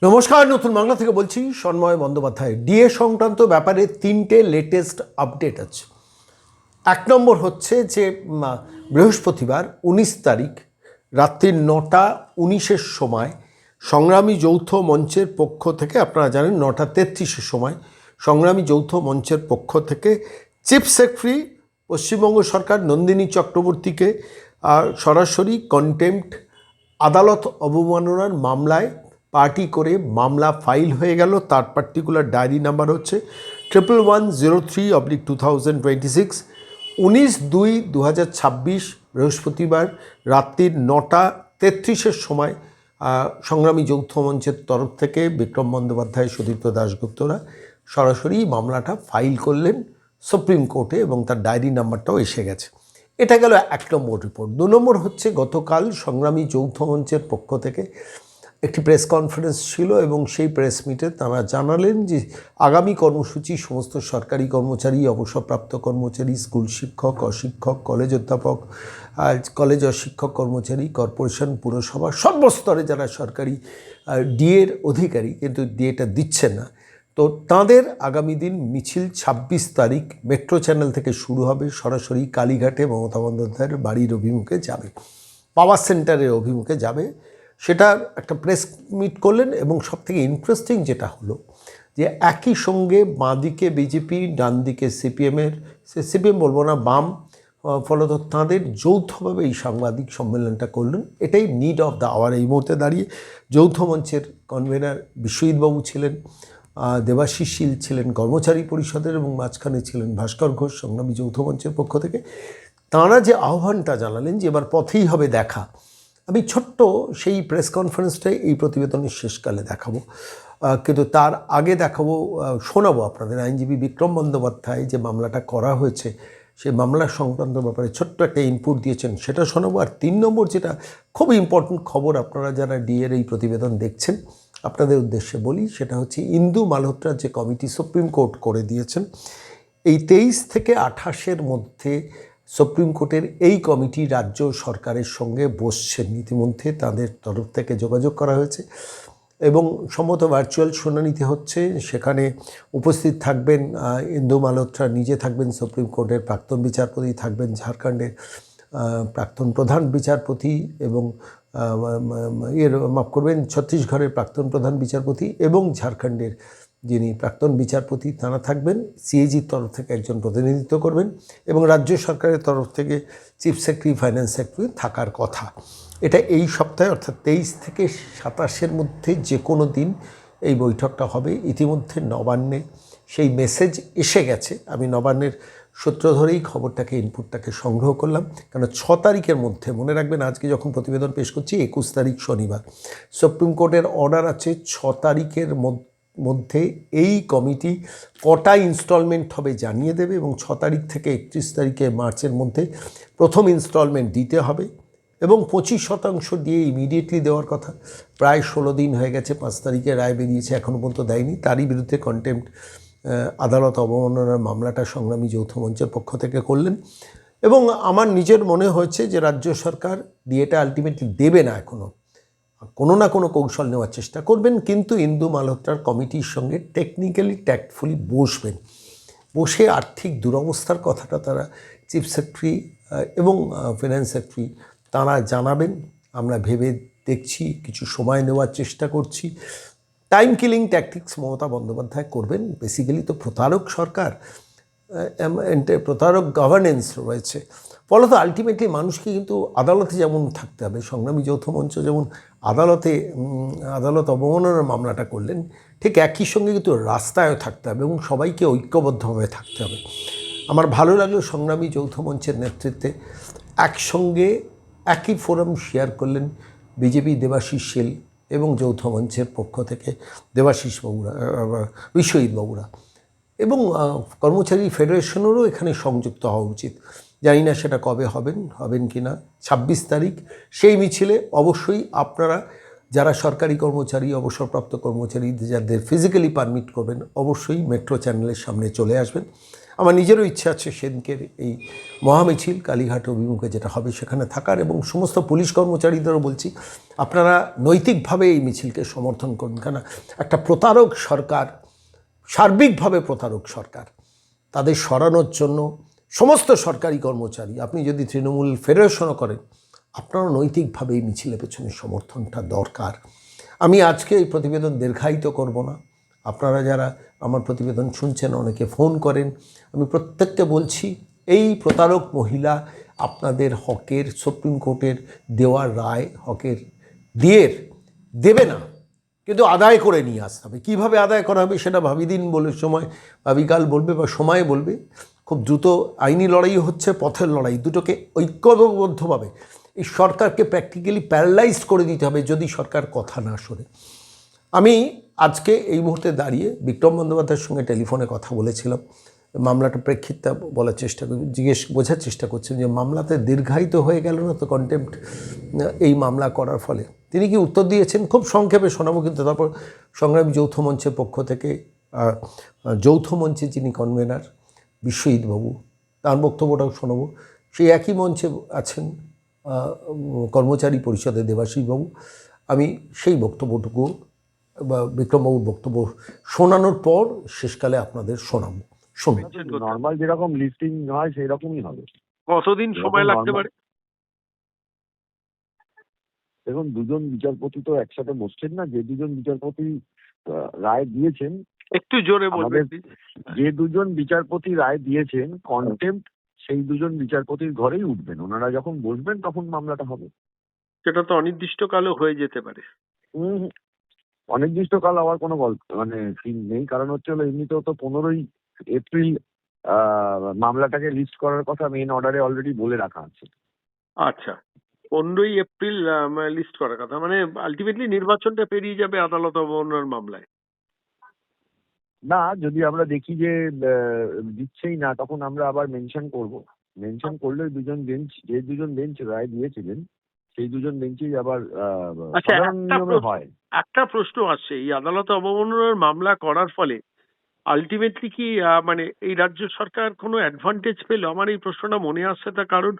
নমস্কার, নতুন বাংলা থেকে বলছি সন্ময় বন্দ্যোপাধ্যায়। ডিএ সংক্রান্ত ব্যাপারে তিনটে লেটেস্ট আপডেট আছে। এক নম্বর হচ্ছে যে বৃহস্পতিবার 19 তারিখ রাত্রি 9:19 সময় সংগ্রামী যৌথ মঞ্চের পক্ষ থেকে, আপনারা জানেন 9:33 সময় সংগ্রামী যৌথ মঞ্চের পক্ষ থেকে চিফ সেক্রেটারি পশ্চিমবঙ্গ সরকার নন্দিনী চক্রবর্তীকে সরাসরি কন্টেম্পট আদালত অবমাননার মামলায় পার্টি করে মামলা ফাইল হয়ে গেল। তার পার্টিকুলার ডায়েরি নাম্বার হচ্ছে 1103/2026। 19/2/2026 বৃহস্পতিবার রাত্রি 9:33 সময় সংগ্রামী যৌথ মঞ্চের তরফ থেকে বিক্রম বন্দ্যোপাধ্যায়, সুদীপ্ত দাশগুপ্তরা সরাসরি মামলাটা ফাইল করলেন সুপ্রিম কোর্টে এবং তার ডায়েরি নাম্বারটাও এসে গেছে। এটা গেল এক নম্বর রিপোর্ট। দু নম্বর হচ্ছে গতকাল সংগ্রামী যৌথ মঞ্চের পক্ষ থেকে একটি প্রেস কনফারেন্স ছিল এবং সেই প্রেস মিটে তারা জানালেন যে আগামী কর্মসূচি সমস্ত সরকারি কর্মচারী, অবসরপ্রাপ্ত কর্মচারী, স্কুল শিক্ষক, অশিক্ষক, কলেজ অধ্যাপক, কলেজ অশিক্ষক কর্মচারী, কর্পোরেশন, পুরসভা, সর্বস্তরে যারা সরকারি ডিএর অধিকারী কিন্তু ডিএটা দিচ্ছেন না, তো তাঁদের আগামী দিন মিছিল 26 তারিখ মেট্রো চ্যানেল থেকে শুরু হবে, সরাসরি কালীঘাটে মমতা বন্দ্যোপাধ্যায়ের বাড়ির অভিমুখে যাবে, পাওয়ার সেন্টারের অভিমুখে যাবে। সেটার একটা প্রেস মিট করলেন এবং সবথেকে ইন্টারেস্টিং যেটা হলো যে একই সঙ্গে বাঁ দিকে বিজেপি, ডান দিকে সিপিএমের, সিপিএম বলবো না, বাম, ফলত তাঁদের যৌথভাবে এই সাংবাদিক সম্মেলনটা করলেন। এটাই নিড অফ দ্য আওয়ার। এই মুহূর্তে দাঁড়িয়ে যৌথ মঞ্চের কনভেনার বিশ্বজিৎবাবু ছিলেন, দেবাশিস শীল ছিলেন কর্মচারী পরিষদের, এবং মাঝখানে ছিলেন ভাস্কর ঘোষ সংগ্রামী যৌথ মঞ্চের পক্ষ থেকে। তাঁরা যে আহ্বানটা জানালেন যে এবার পথেই হবে দেখা, আমি ছোট্ট সেই প্রেস কনফারেন্সটাই এই প্রতিবেদনের শেষকালে দেখাবো, কিন্তু তার আগে দেখাবো, শোনাবো আপনাদের আইনজীবী বিক্রম বন্দ্যোপাধ্যায় যে মামলাটা করা হয়েছে সেই মামলা সংক্রান্ত ব্যাপারে ছোট্ট একটা ইনপুট দিয়েছেন, সেটা শোনাবো। আর 3 নম্বর যেটা খুব ইম্পর্টেন্ট খবর, আপনারা যারা ডিএর এই প্রতিবেদন দেখছেন আপনাদের উদ্দেশ্যে বলি, সেটা হচ্ছে ইন্দু মালহোত্রার যে কমিটি সুপ্রিম কোর্ট করে দিয়েছেন, এই 23 থেকে 28-এর মধ্যে সুপ্রিম কোর্টের এই কমিটি রাজ্য সরকারের সঙ্গে বসছেন। ইতিমধ্যে তাদের তরফ থেকে যোগাযোগ করা হয়েছে এবং সম্ভবত ভার্চুয়াল শুনানিতে হচ্ছে। সেখানে উপস্থিত থাকবেন ইন্দু মালহোত্রা নিজে, থাকবেন সুপ্রিম কোর্টের প্রাক্তন বিচারপতি, থাকবেন ঝাড়খণ্ডের প্রাক্তন প্রধান বিচারপতি এবং মাফ করবেন ছত্তিশগড়ের প্রাক্তন প্রধান বিচারপতি এবং ঝাড়খণ্ডের যিনি প্রাক্তন বিচারপতি তাঁরা থাকবেন। সিএজির তরফ থেকে একজন প্রতিনিধিত্ব করবেন এবং রাজ্য সরকারের তরফ থেকে চিফ সেক্রেটারি, ফাইন্যান্স সেক্রেটারি থাকার কথা। এটা এই সপ্তাহে অর্থাৎ 23 থেকে 27-এর মধ্যে যে কোনো দিন এই বৈঠকটা হবে। ইতিমধ্যে নবান্নে সেই মেসেজ এসে গেছে। আমি নবান্নের সূত্র ধরেই খবরটাকে, ইনপুটটাকে সংগ্রহ করলাম, কারণ 6 তারিখের মধ্যে, মনে রাখবেন আজকে যখন প্রতিবেদন পেশ করছি 21 তারিখ শনিবার, সুপ্রিম কোর্টের অর্ডার আছে 6 তারিখের মধ্যে এই কমিটি কটা ইনস্টলমেন্ট হবে জানিয়ে দেবে এবং 6 তারিখ থেকে 31 তারিখে মার্চের মধ্যে প্রথম ইনস্টলমেন্ট দিতে হবে এবং 25% দিয়ে ইমিডিয়েটলি দেওয়ার কথা। প্রায় 16 দিন হয়ে গেছে, 5 তারিখে রায় বেরিয়েছে, এখনও পর্যন্ত দেয়নি। তারই বিরুদ্ধে কন্টেম্পট আদালত অবমাননার মামলাটা সংগ্রামী যৌথ মঞ্চের পক্ষ থেকে করলেন এবং আমার নিজের মনে হয়েছে যে রাজ্য সরকার ডিএটা আলটিমেটলি দেবে না, এখনও কোনো না কোনো কৌশল নেওয়ার চেষ্টা করবেন, কিন্তু ইন্দু মালহোত্রার কমিটির সঙ্গে টেকনিক্যালি ট্যাক্টফুলি বসবেন, বসে আর্থিক দুরবস্থার কথাটা তারা চিফ সেক্রেটারি এবং ফিনান্স সেক্রেটারি তাঁরা জানাবেন। আমরা ভেবে দেখছি, কিছু সময় নেওয়ার চেষ্টা করছি। Time killing tactics Mamata Bandyopadhyay করবেন। বেসিক্যালি তো প্রতারক সরকার, প্রতারক গভর্নেন্স রয়েছে, ফলত আলটিমেটলি মানুষকে কিন্তু আদালতে যেমন থাকতে হবে, সংগ্রামী যৌথ মঞ্চ যেমন আদালত অবমাননার মামলাটা করলেন, ঠিক একই সঙ্গে কিন্তু রাস্তায়ও থাকতে হবে এবং সবাইকে ঐক্যবদ্ধভাবে থাকতে হবে। আমার ভালো লাগলো সংগ্রামী যৌথ মঞ্চের নেতৃত্বে একসঙ্গে একই ফোরাম শেয়ার করলেন বিজেপি দেবাশিস শীল এবং যৌথ মঞ্চের পক্ষ থেকে দেবাশিস বাবুরা, বিশ্বজিৎ বাবুরা, এবং কর্মচারী ফেডারেশনেরও এখানে সংযুক্ত হওয়া উচিত। জানি না সেটা কবে হবেন কি না। 26 তারিখ সেই মিছিলে অবশ্যই আপনারা যারা সরকারি কর্মচারী, অবসরপ্রাপ্ত কর্মচারী যাদের ফিজিক্যালি পারমিট করবেন, অবশ্যই মেট্রো চ্যানেলের সামনে চলে আসবেন। আমার নিজেরও ইচ্ছা আছে সেদিনকের এই মহামিছিল কালীঘাট অভিমুখে যেটা হবে সেখানে থাকার, এবং সমস্ত পুলিশ কর্মচারীদেরও বলছি আপনারা নৈতিকভাবে এই মিছিলকে সমর্থন করুন। কেন একটা প্রতারক সরকার, সার্বিকভাবে প্রতারক সরকার, তাদের সরানোর জন্য সমস্ত সরকারি কর্মচারী, আপনি যদি তৃণমূল ফেডারেশনও করেন, আপনারও নৈতিকভাবে এই মিছিলের পেছনে সমর্থনটা দরকার। আমি আজকে এই প্রতিবেদন দীর্ঘায়িত করব না। আপনারা যারা আমার প্রতিবেদন শুনছেন, অনেকে ফোন করেন, আমি প্রত্যেককে বলছি এই প্রতারক মহিলা আপনাদের হকের, সুপ্রিম কোর্টের দেওয়া রায় হকের দেবে না, কিন্তু আদায় করে নিয়ে আসতে হবে। কীভাবে আদায় করা হবে সেটা ভাবিদিন বলে সময়, ভাবিকাল বলবে বা সময় বলবে। খুব দ্রুত আইনি লড়াই হচ্ছে, পথের লড়াই, দুটোকে ঐক্যবদ্ধভাবে এই সরকারকে প্র্যাকটিক্যালি প্যারালাইজ করে দিতে হবে যদি সরকার কথা না শোনে। আমি আজকে এই মুহূর্তে দাঁড়িয়ে বিক্রম বন্দ্যোপাধ্যায়ের সঙ্গে টেলিফোনে কথা বলেছিলাম, মামলাটা প্রেক্ষিতটা বলার চেষ্টা করি, বোঝার চেষ্টা করছি যে মামলাতে দীর্ঘায়িত হয়ে গেল না তো কন্টেম্প্ট এই মামলা করার ফলে। তিনি কি উত্তর দিয়েছেন খুব সংক্ষেপে শোনাবো, কিন্তু তারপর সংগ্রামী যৌথ মঞ্চের পক্ষ থেকে যৌথ মঞ্চে যিনি কনভেনার বিশ্বজিৎবাবু, তার বক্তব্যটাও শোনাবো। সেই একই মঞ্চে আছেন কর্মচারী পরিষদের দেবাশিসবাবু। আমি সেই বক্তব্যটুকু বা বিক্রমবাবুর বক্তব্য শোনানোর পর শেষকালে আপনাদের শোনাবো। শুনুন। নর্মাল যেরকম লিস্টিং হয় সেই রকমই হবে। কতদিন সময় লাগতে পারে? দেখুন, দুজন বিচারপতি তো একসাথে বসছেন না। যে দুজন বিচারপতি রায় দিয়েছেন, একটু জোরে বলবেন। যে দুজন বিচারপতি রায় দিয়েছেন কন্টেম্প্ট, সেই দুজন বিচারপতির ঘরেই উঠবেন। ওনারা যখন বসবেন তখন মামলাটা হবে। সেটা তো অনির্দিষ্টকালও হয়ে যেতে পারে। অনির্দিষ্টকাল হওয়ার কোনো গল্প ঠিক নেই। কারণ হচ্ছে হলো এমনিতেও তো 15ই এপ্রিল মামলাটাকে লিস্ট করার কথা মেইন অর্ডারে অলরেডি বলে রাখা আছে। আচ্ছা, 15ই এপ্রিল লিস্ট করার কথা, মানে আলটিমেটলি নির্বাচনটা পেরিয়ে যাবে আদালত অবমাননার মামলায়। না, যদি আমরা দেখি যে দিচ্ছেই না, তখন আমরা আবার মেনশন করব। মেনশন করলে যে দুজন বেঞ্চ রায় দিয়েছিলেন সেই দুজন বেঞ্চেই আবার হয়। একটা প্রশ্ন আসছে, এই আদালত অবমাননার মামলা করার ফলে আলটিমেটলি কি মানে এই রাজ্য সরকার কোনো অ্যাডভান্টেজ পেল? আমার এই প্রশ্নটা মনে আসছে, তার কারণ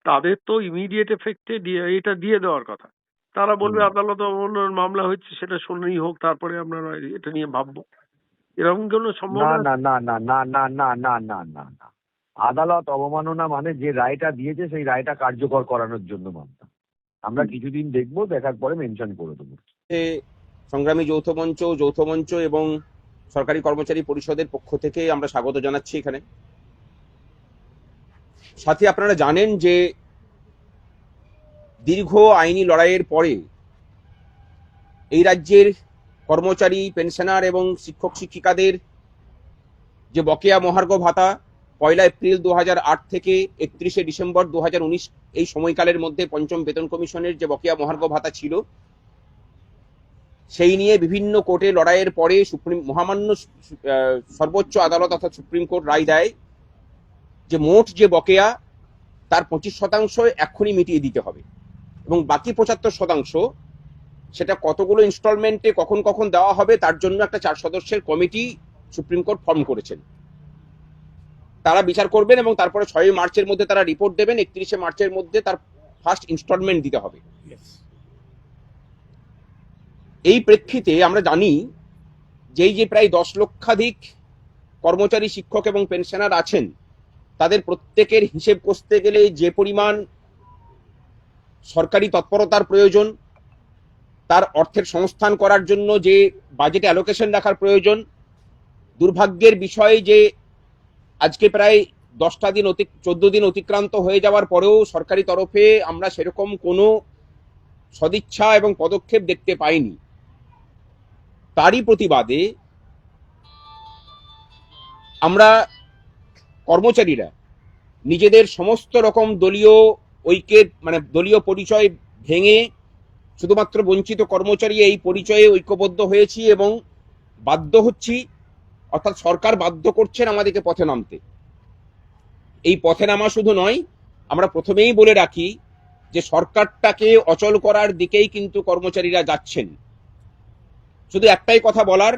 তাদের তো ইমিডিয়েট এফেক্টে এটা দিয়ে দেওয়ার কথা। তারা বলবে আদালত অবমাননার মামলা হচ্ছে, সেটা শুনানি হোক, তারপরে আমরা এটা নিয়ে ভাববো। এরকম কোনো সম্ভাবনা? না না না না না না না না না না, আদালত অবমাননা মানে যে রায়টা দিয়েছে সেই রায়টা কার্যকর করানোর জন্য মামলা। আমরা কিছুদিন দেখবো, দেখার পরে মেনশন করে দেবো। সংগ্রামী যৌথ মঞ্চ এবং সরকারি কর্মচারী পরিষদের পক্ষ থেকে আমরা স্বাগত জানাচ্ছি এখানে। সাথে আপনারা জানেন যে দীর্ঘ আইনি লড়াইয়ের পরে এই রাজ্যের কর্মচারী, পেনশনার এবং শিক্ষক শিক্ষিকাদের যে বকেয়া মহার্ঘ ভাতা 1 এপ্রিল 2008 থেকে 31 ডিসেম্বর 2019 এই সময়কালের মধ্যে পঞ্চম বেতন কমিশনের যে বকেয়া মহার্ঘ ভাতা ছিল, সেই নিয়ে বিভিন্ন কোর্টে লড়াইয়ের পরে মহামান্য সর্বোচ্চ আদালত অর্থাৎ সুপ্রিম কোর্ট রায় দেয় যে মোট যে বকেয়া তার 25% এক্ষুনি মিটিয়ে দিতে হবে, এবং বাকি 75% সেটা কতগুলো ইনস্টলমেন্টে কখন কখন দেওয়া হবে তার জন্য একটা 4 সদস্যের কমিটি সুপ্রিম কোর্ট ফর্ম করেছেন। তারা বিচার করবেন এবং তারপরে 6 মার্চের মধ্যে তারা রিপোর্ট দেবেন। 31 মার্চের মধ্যে তার ফার্স্ট ইনস্টলমেন্ট দিতে হবে। এই প্রেক্ষিতে আমরা জানি যে প্রায় 10 লক্ষাধিক কর্মচারী, শিক্ষক এবং পেনশনার আছেন, তাদের প্রত্যেকের হিসেব কষতে গেলে যে পরিমাণ সরকারি তৎপরতার প্রয়োজন, তার অর্থের সংস্থান করার জন্য যে বাজেটে অ্যালোকেশন রাখার প্রয়োজন, দুর্ভাগ্যের বিষয় যে আজকে প্রায় 14 দিন অতিক্রান্ত হয়ে যাওয়ার পরেও সরকারি তরফে আমরা সেরকম কোনো সদিচ্ছা এবং পদক্ষেপ দেখতে পাইনি। তারই প্রতিবাদে আমরা কর্মচারীরা নিজেদের সমস্ত রকম দলীয় ঐক্যের দলীয় পরিচয় ভেঙে শুধুমাত্র বঞ্চিত কর্মচারী এই পরিচয়ে ঐক্যবদ্ধ হয়েছি এবং বাধ্য হচ্ছি, অর্থাৎ সরকার বাধ্য করছেন আমাদেরকে পথে নামতে। এই পথে নামা শুধু নয়, আমরা প্রথমেই বলে রাখি যে সরকারটাকে অচল করার দিকেই কিন্তু কর্মচারীরা যাচ্ছেন। শুধু একটাই কথা বলার,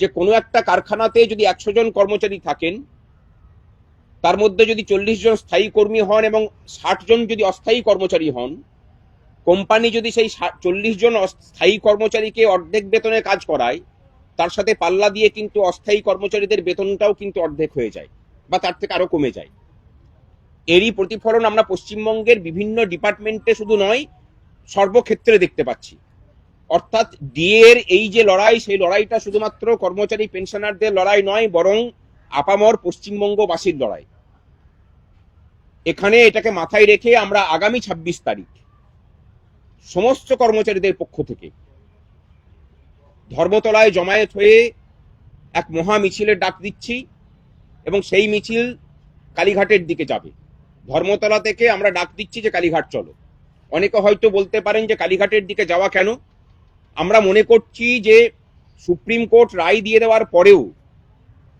যে কোনো একটা কারখানাতে যদি 100 জন কর্মচারী থাকেন, তার মধ্যে যদি 40 জন স্থায়ী কর্মী হন এবং 60 জন যদি অস্থায়ী কর্মচারী হন, কোম্পানি যদি সেই 40 জন স্থায়ী কর্মচারীকে অর্ধেক বেতনে কাজ করায়, তার সাথে পাল্লা দিয়ে কিন্তু অস্থায়ী কর্মচারীদের বেতনটাও কিন্তু অর্ধেক হয়ে যায় বা তার থেকে আরো কমে যায়। এরই প্রতিফলন আমরা পশ্চিমবঙ্গের বিভিন্ন ডিপার্টমেন্টে শুধু নয়, সর্বক্ষেত্রে দেখতে পাচ্ছি। অর্থাৎ ডিএর এই যে লড়াই, সেই লড়াইটা শুধুমাত্র কর্মচারী পেনশনারদের লড়াই নয়, বরং আপামর পশ্চিমবঙ্গবাসীর লড়াই। এখানে এটাকে মাথায় রেখে আমরা আগামী 26 তারিখ সমস্ত কর্মচারীদের পক্ষ থেকে ধর্মতলায় জমায়েত হয়ে এক মহা মিছিলের ডাক দিচ্ছি এবং সেই মিছিল কালীঘাটের দিকে যাবে। ধর্মতলা থেকে আমরা ডাক দিচ্ছি যে কালীঘাট চলো। অনেকে হয়তো বলতে পারেন যে কালীঘাটের দিকে যাওয়া কেন? আমরা মনে করছি যে সুপ্রিম কোর্ট রায় দিয়ে দেওয়ার পরেও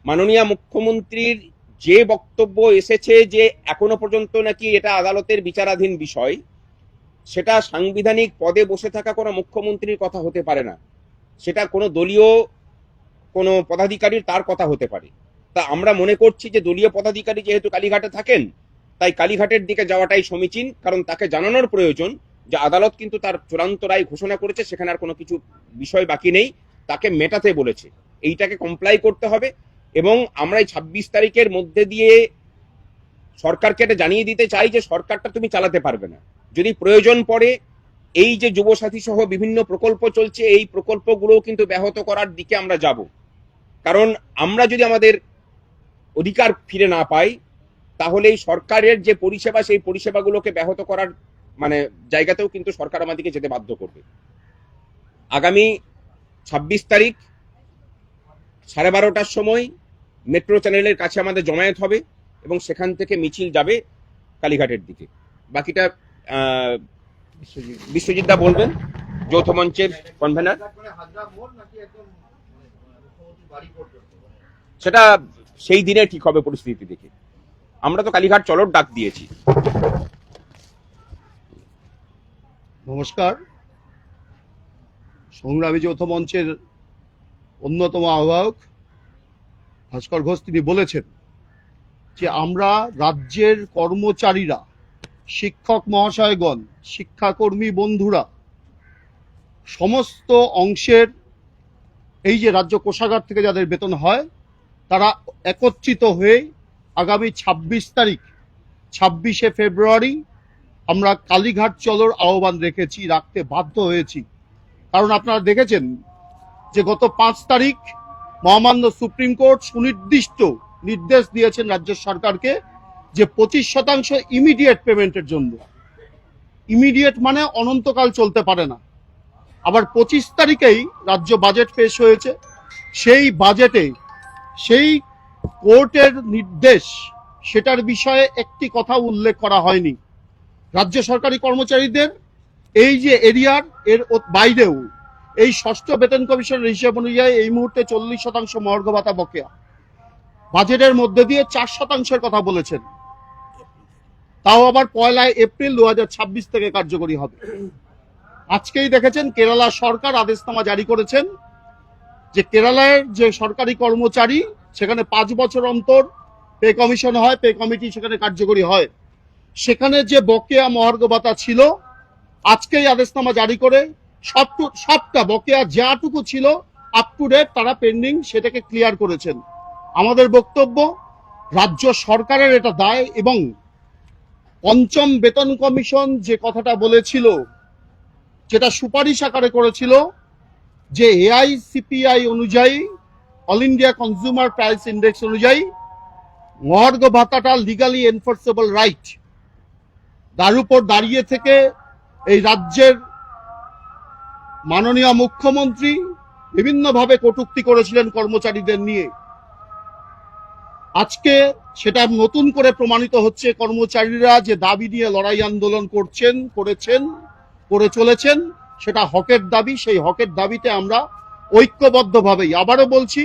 মাননীয় মুখ্যমন্ত্রীর যে বক্তব্য এসেছে যে এখনো পর্যন্ত নাকি এটা আদালতের বিচারাধীন বিষয়, সেটা সাংবিধানিক পদে বসে থাকা কোনো মুখ্যমন্ত্রীর কথা হতে পারে না, সেটা কোনো দলীয় কোনো পদাধিকারীর তার কথা হতে পারে। তা আমরা মনে করছি যে দলীয় পদাধিকারী যেহেতু কালীঘাটে থাকেন, তাই কালীঘাটের দিকে যাওয়াটাই সমীচীন। কারণ তাকে জানানোর প্রয়োজন যে আদালত কিন্তু তার চূড়ান্ত রায় ঘোষণা করেছে, সেখানে আর কোনো কিছু বিষয় বাকি নেই, তাকে মেটাতে বলেছে, এইটাকে কমপ্লাই করতে হবে। এবং আমরা এই 26 তারিখের মধ্যে দিয়ে সরকারকে এটা জানিয়ে দিতে চাই যে সরকারটা তুমি চালাতে পারবে না। যদি প্রয়োজন পড়ে, এই যে যুবসাথী সহ বিভিন্ন প্রকল্প চলছে, এই প্রকল্পগুলো কিন্তু ব্যাহত করার দিকে আমরা যাব। কারণ আমরা যদি আমাদের অধিকার ফিরে না পাই, তাহলে এই সরকারের যে পরিষেবা, সেই পরিষেবাগুলোকে ব্যাহত করার জায়গাতেও কিন্তু সরকার আমাদেরকে যেতে বাধ্য করবে। আগামী 26 তারিখ 12:30টার সময় মেট্রো চ্যানেলের কাছে আমাদের জমায়েত হবে এবং সেখান থেকে মিছিল যাবে কালীঘাটের দিকে। বাকিটা বিশ্বজিৎ দা বলবেন, যৌথ মঞ্চের কনভেনার। সেটা সেই দিনে ঠিক হবে পরিস্থিতি দেখে। আমরা তো কালীঘাট চলোর ডাক দিয়েছি। নমস্কার। সংগ্রামী যৌথ মঞ্চের অন্যতম আহ্বায়ক ভাস্কর ঘোষ তিনি বলেছেন যে আমরা রাজ্যের কর্মচারীরা, শিক্ষক মহাশয়গণ, শিক্ষাকর্মী বন্ধুরা, সমস্ত অংশের এই যে রাজ্য কোষাগার থেকে যাদের বেতন হয়, তারা একত্রিত হয়ে আগামী 26 তারিখ 26শে ফেব্রুয়ারি আমরা কালীঘাট চলোর আহ্বান রাখতে বাধ্য হয়েছি। কারণ আপনারা দেখেছেন যে গত 5 তারিখ মহামান্য সুপ্রিম কোর্ট সুনির্দিষ্ট নির্দেশ দিয়েছেন রাজ্য সরকারকে যে 25% ইমিডিয়েট পেমেন্টের জন্য। ইমিডিয়েট মানে অনন্তকাল চলতে পারে না। আবার 25 তারিখেই রাজ্য বাজেট পেশ হয়েছে, সেই বাজেটে সেই কোর্টের নির্দেশ, সেটার বিষয়ে একটি কথা উল্লেখ করা হয়নি। রাজ্য সরকারি কর্মচারীদের এই যে এরিয়ার এর বাইরেও এই ষষ্ঠ বেতন কমিশনের হিসেব অনুযায়ী এই মুহূর্তে 40% মহার্ঘ ভাতা বকেয়া। বাজেটের মধ্যে দিয়ে 4% কথা বলেছেন, তাও আবার 1 এপ্রিল 2026 থেকে কার্যকরী হবে। আজকেই দেখেছেন কেরালা সরকার আদেশনামা জারি করেছেন যে কেরালার যে সরকারি কর্মচারী, সেখানে 5 বছর অন্তর পে কমিশন হয়, পে কমিটি সেখানে কার্যকরী হয়। সেখানে যে বকেয়া মহার্ঘ ভাতা ছিল, আজকেই আদেশনামা জারি করে সবটা বকেয়া যাটুকু ছিল আপ টু ডেট তারা পেন্ডিং, সেটাকে ক্লিয়ার করেছেন। আমাদের বক্তব্য, রাজ্য সরকারের এটা দায়। এবং পঞ্চম বেতন কমিশন যে কথাটা বলেছিল, যেটা সুপারিশ আকারে করেছিল যে এআইসিপিআই অনুযায়ী, all India consumer price index অনুযায়ী মহার্ঘ ভাতাটা লিগালি এনফোর্সেবল রাইট, তার উপর দাঁড়িয়ে থেকে এই রাজ্যের মাননীয় মুখ্যমন্ত্রী বিভিন্নভাবে কটূক্তি করেছিলেন কর্মচারীদের নিয়ে। আজকে সেটা নতুন করে প্রমাণিত হচ্ছে, কর্মচারীরা যে দাবি নিয়ে লড়াই আন্দোলন করে চলেছেন, সেটা হকের দাবি। সেই হকের দাবিতে আমরা ঐক্যবদ্ধভাবেই, আবারও বলছি,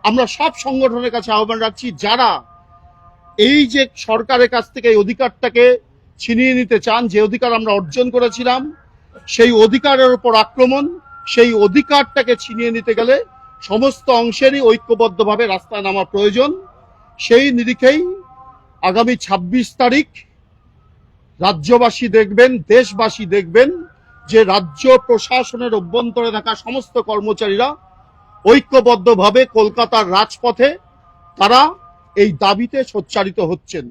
আমরা সব সংগঠনের কাছে আহ্বান রাখছি, যারা এই যে সরকারের কাছ থেকে এই অধিকারটাকে ছিনিয়ে নিতে চান, যে অধিকার আমরা অর্জন করেছিলাম, সেই অধিকারের উপর আক্রমণ, সেই অধিকারটাকে ছিনিয়ে নিতে গেলে সমস্ত অংশেরই ঐক্যবদ্ধভাবে রাস্তায় নামা প্রয়োজন। সেই নিরিখেই আগামী 26 তারিখ রাজ্যবাসী দেখবেন, দেশবাসী দেখবেন যে রাজ্য প্রশাসনের অভ্যন্তরে থাকা সমস্ত কর্মচারীরা ঐক্যবদ্ধভাবে কলকাতার রাজপথে তারা এই দাবিতে সোচ্চারিত হচ্ছেন।